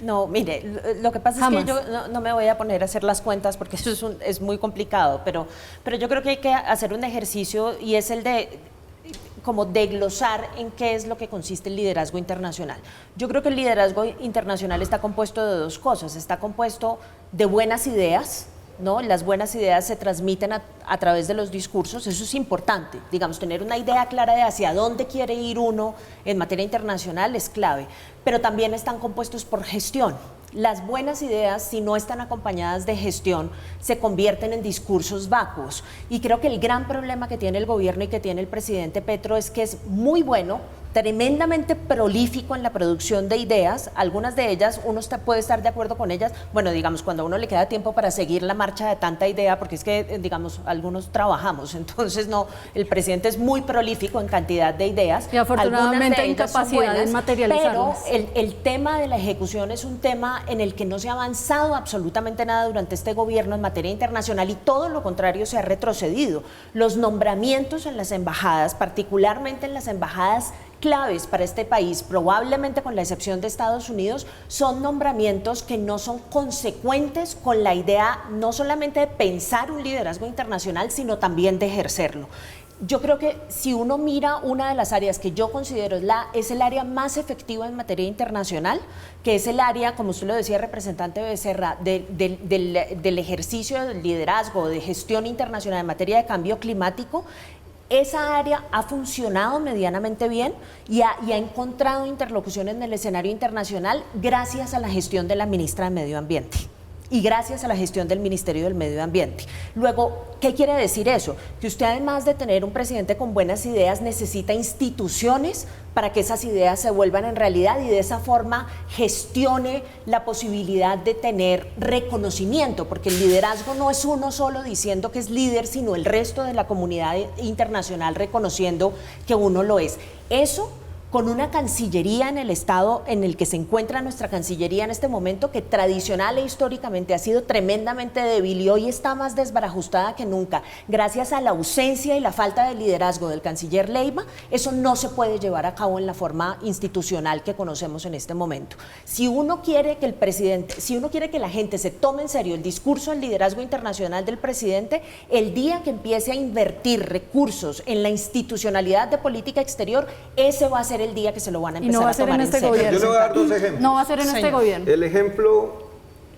No, mire, lo que pasa es que yo no me voy a poner a hacer las cuentas porque eso es muy complicado, pero yo creo que hay que hacer un ejercicio y es el de como desglosar en qué es lo que consiste el liderazgo internacional. Yo creo que el liderazgo internacional está compuesto de dos cosas, está compuesto de buenas ideas, ¿no? Las buenas ideas se transmiten a través de los discursos, eso es importante, digamos, tener una idea clara de hacia dónde quiere ir uno en materia internacional es clave, pero también están compuestos por gestión. Las buenas ideas, si no están acompañadas de gestión, se convierten en discursos vacuos. Y creo que el gran problema que tiene el gobierno y que tiene el presidente Petro es que es muy bueno, tremendamente prolífico en la producción de ideas, algunas de ellas uno puede estar de acuerdo con ellas, bueno, digamos, cuando a uno le queda tiempo para seguir la marcha de tanta idea, porque es que, digamos, algunos trabajamos, entonces no, el presidente es muy prolífico en cantidad de ideas. Y afortunadamente incapacidad en materializarlas. Pero el tema de la ejecución es un tema en el que no se ha avanzado absolutamente nada durante este gobierno en materia internacional y todo lo contrario se ha retrocedido. Los nombramientos en las embajadas, particularmente en las embajadas claves para este país, probablemente con la excepción de Estados Unidos, son nombramientos que no son consecuentes con la idea no solamente de pensar un liderazgo internacional, sino también de ejercerlo. Yo creo que si uno mira una de las áreas que yo considero es el área más efectiva en materia internacional, que es el área, como usted lo decía, representante Becerra, del ejercicio del liderazgo, de gestión internacional en materia de cambio climático, esa área ha funcionado medianamente bien y ha encontrado interlocución en el escenario internacional gracias a la gestión de la ministra de Medio Ambiente y gracias a la gestión del Ministerio del Medio Ambiente. Luego, ¿qué quiere decir eso? Que usted, además de tener un presidente con buenas ideas, necesita instituciones para que esas ideas se vuelvan en realidad y de esa forma gestione la posibilidad de tener reconocimiento, porque el liderazgo no es uno solo diciendo que es líder, sino el resto de la comunidad internacional reconociendo que uno lo es. Eso con una cancillería en el estado en el que se encuentra nuestra cancillería en este momento, que tradicional e históricamente ha sido tremendamente débil y hoy está más desbarajustada que nunca, gracias a la ausencia y la falta de liderazgo del canciller Leiva, eso no se puede llevar a cabo en la forma institucional que conocemos en este momento. Si uno quiere que el presidente, si uno quiere que la gente se tome en serio el discurso del liderazgo internacional del presidente, el día que empiece a invertir recursos en la institucionalidad de política exterior, ese va a ser el día que se lo van a empezar a tomar en serio. Yo le voy a dar dos ejemplos. No va a ser en este gobierno. El ejemplo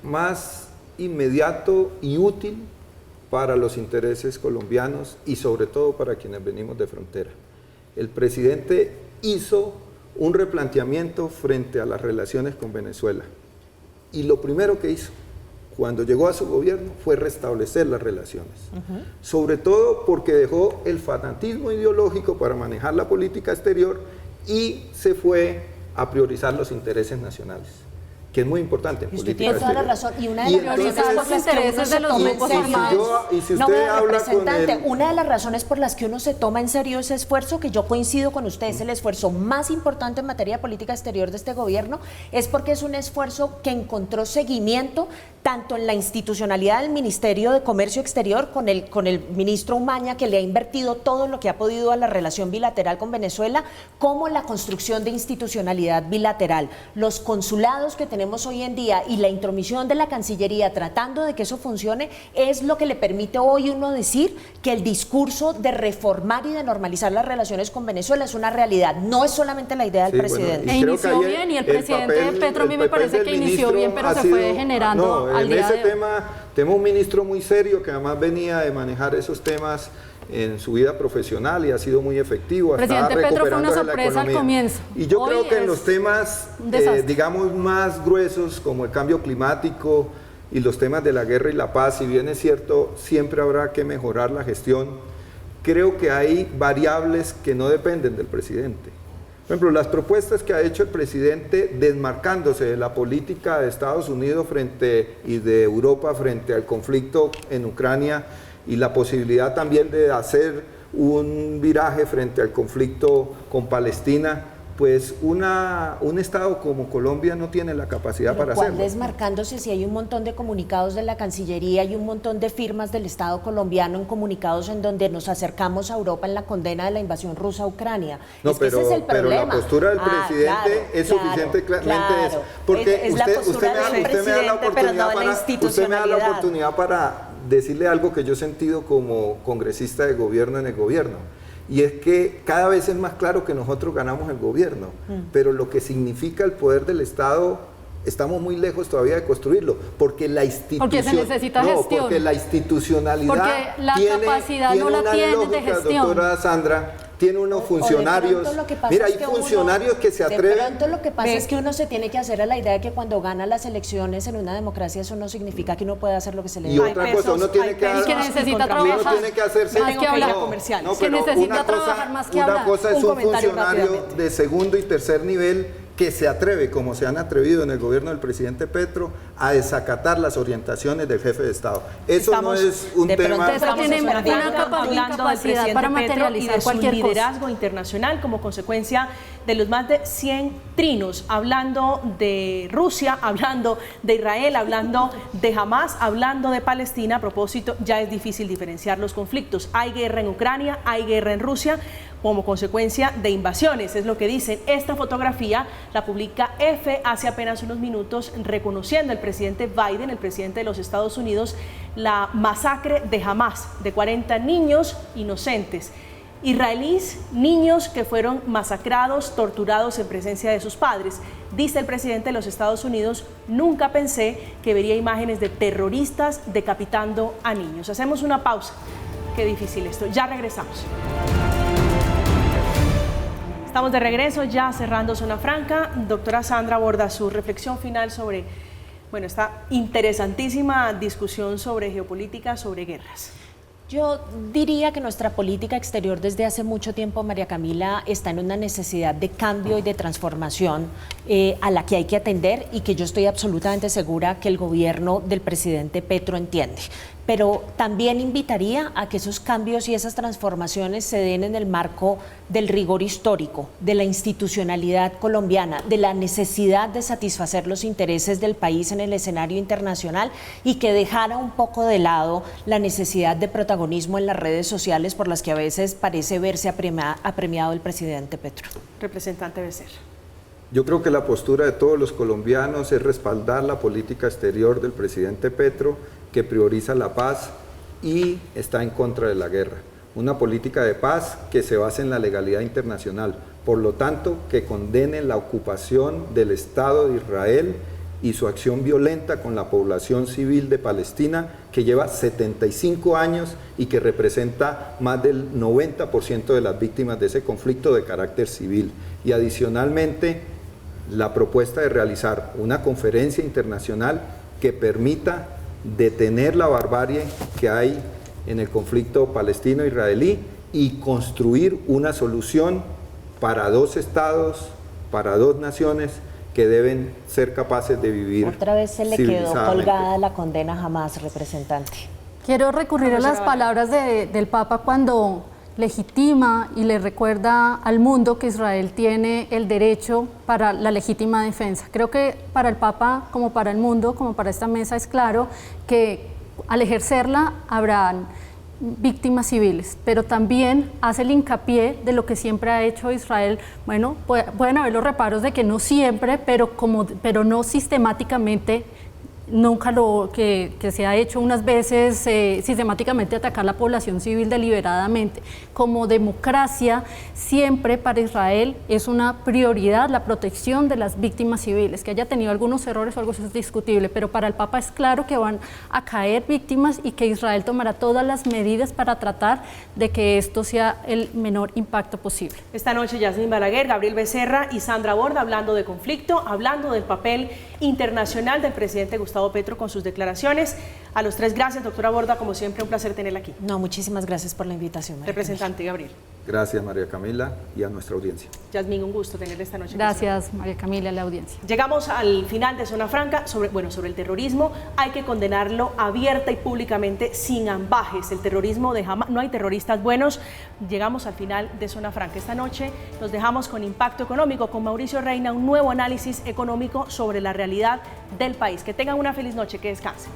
más inmediato y útil para los intereses colombianos y sobre todo para quienes venimos de frontera. El presidente hizo un replanteamiento frente a las relaciones con Venezuela y lo primero que hizo cuando llegó a su gobierno fue restablecer las relaciones, sobre todo porque dejó el fanatismo ideológico para manejar la política exterior y se fue a priorizar los intereses nacionales, que es muy importante en política tiene toda la razón, y una de las razones por las que uno se toma en serio, una de las razones por las que uno se toma en serio ese esfuerzo, que yo coincido con ustedes, el esfuerzo más importante en materia de política exterior de este gobierno, es porque es un esfuerzo que encontró seguimiento tanto en la institucionalidad del Ministerio de Comercio Exterior con el ministro Umaña, que le ha invertido todo lo que ha podido a la relación bilateral con Venezuela, como la construcción de institucionalidad bilateral. Los consulados que tenemos hoy en día y la intromisión de la Cancillería tratando de que eso funcione es lo que le permite hoy uno decir que el discurso de reformar y de normalizar las relaciones con Venezuela es una realidad, no es solamente la idea del presidente. Bueno, inició bien y el presidente Petro a mí me parece que inició bien, pero se fue generando al día de hoy. Tenemos un ministro muy serio que además venía de manejar esos temas en su vida profesional y ha sido muy efectivo. El presidente Petro fue una sorpresa al comienzo. Y yo creo que en los temas, digamos, más gruesos, como el cambio climático y los temas de la guerra y la paz, si bien es cierto, siempre habrá que mejorar la gestión, creo que hay variables que no dependen del presidente. Por ejemplo, las propuestas que ha hecho el presidente desmarcándose de la política de Estados Unidos y de Europa frente al conflicto en Ucrania y la posibilidad también de hacer un viraje frente al conflicto con Palestina, pues un Estado como Colombia no tiene la capacidad para hacerlo. Desmarcándose si hay un montón de comunicados de la Cancillería y un montón de firmas del Estado colombiano en comunicados en donde nos acercamos a Europa en la condena de la invasión rusa a Ucrania. No, pero la postura del presidente es suficientemente eso. Porque usted me da la oportunidad para decirle algo que yo he sentido como congresista de gobierno en el gobierno. Y es que cada vez es más claro que nosotros ganamos el gobierno, pero lo que significa el poder del Estado, estamos muy lejos todavía de construirlo, porque la porque se necesita gestión. Porque la institucionalidad porque la capacidad no la tiene de gestión. Doctora Sandra, tiene unos funcionarios, mira, hay funcionarios que se atreven. De pronto lo que pasa es que uno se tiene que hacer a la idea de que cuando gana las elecciones en una democracia eso no significa que uno pueda hacer lo que se le dé. Y otra cosa, uno tiene que necesita trabajar, tiene que hacerse más que hablar comerciales. Que necesita trabajar más que hablar. Una cosa es un funcionario de segundo y tercer nivel que se atreve, como se han atrevido en el gobierno del presidente Petro, a desacatar las orientaciones del jefe de Estado. Eso no es un tema... Estamos hablando del presidente para materializar y de su liderazgo internacional como consecuencia de los más de 100 trinos, hablando de Rusia, hablando de Israel, hablando de Hamas, hablando de Palestina. A propósito, ya es difícil diferenciar los conflictos. Hay guerra en Ucrania, hay guerra en Rusia, como consecuencia de invasiones, es lo que dicen. Esta fotografía la publica EFE hace apenas unos minutos, reconociendo el presidente Biden, el presidente de los Estados Unidos, la masacre de Hamas, de 40 niños inocentes, israelíes, niños que fueron masacrados, torturados en presencia de sus padres. Dice el presidente de los Estados Unidos: nunca pensé que vería imágenes de terroristas decapitando a niños. Hacemos una pausa. Qué difícil esto. Ya regresamos. Estamos de regreso, ya cerrando Zona Franca. Doctora Sandra Borda, su reflexión final sobre, esta interesantísima discusión sobre geopolítica, sobre guerras. Yo diría que nuestra política exterior desde hace mucho tiempo, María Camila, está en una necesidad de cambio y de transformación a la que hay que atender y que yo estoy absolutamente segura que el gobierno del presidente Petro entiende. Pero también invitaría a que esos cambios y esas transformaciones se den en el marco del rigor histórico, de la institucionalidad colombiana, de la necesidad de satisfacer los intereses del país en el escenario internacional y que dejara un poco de lado la necesidad de protagonismo en las redes sociales por las que a veces parece verse apremiado el presidente Petro. Representante Becerra. Yo creo que la postura de todos los colombianos es respaldar la política exterior del presidente Petro, que prioriza la paz y está en contra de la guerra. Una política de paz que se basa en la legalidad internacional, por lo tanto, que condene la ocupación del Estado de Israel y su acción violenta con la población civil de Palestina, que lleva 75 años y que representa más del 90% de las víctimas de ese conflicto de carácter civil. Y adicionalmente, la propuesta de realizar una conferencia internacional que permita detener la barbarie que hay en el conflicto palestino-israelí y construir una solución para dos estados, para dos naciones que deben ser capaces de vivir. Otra vez se le quedó colgada la condena Hamás, representante. Quiero recurrir a las palabras del Papa cuando legitima y le recuerda al mundo que Israel tiene el derecho para la legítima defensa. Creo que para el Papa, como para el mundo, como para esta mesa, es claro que al ejercerla habrán víctimas civiles, pero también hace el hincapié de lo que siempre ha hecho Israel. Bueno, pueden haber los reparos de que no siempre, pero no sistemáticamente, nunca lo que se ha hecho unas veces sistemáticamente atacar la población civil deliberadamente. Como democracia, siempre para Israel es una prioridad la protección de las víctimas civiles. Que haya tenido algunos errores o algo es discutible, pero para el Papa es claro que van a caer víctimas y que Israel tomará todas las medidas para tratar de que esto sea el menor impacto posible. Esta noche Yasmín Balaguer, Gabriel Becerra y Sandra Borda hablando de conflicto, hablando del papel internacional del presidente Gustavo Petro con sus declaraciones. A los tres, gracias, doctora Borda, como siempre un placer tenerla aquí. No, muchísimas gracias por la invitación, María Representante Gabriel. Gracias, María Camila, y a nuestra audiencia. Yasmín, un gusto tenerla esta noche. Gracias, María Camila, a la audiencia. Llegamos al final de Zona Franca. Sobre el terrorismo, hay que condenarlo abierta y públicamente, sin ambajes. El terrorismo de Hamás, no hay terroristas buenos. Llegamos al final de Zona Franca. Esta noche nos dejamos con Impacto Económico, con Mauricio Reina, un nuevo análisis económico sobre la realidad del país. Que tengan una feliz noche, que descansen.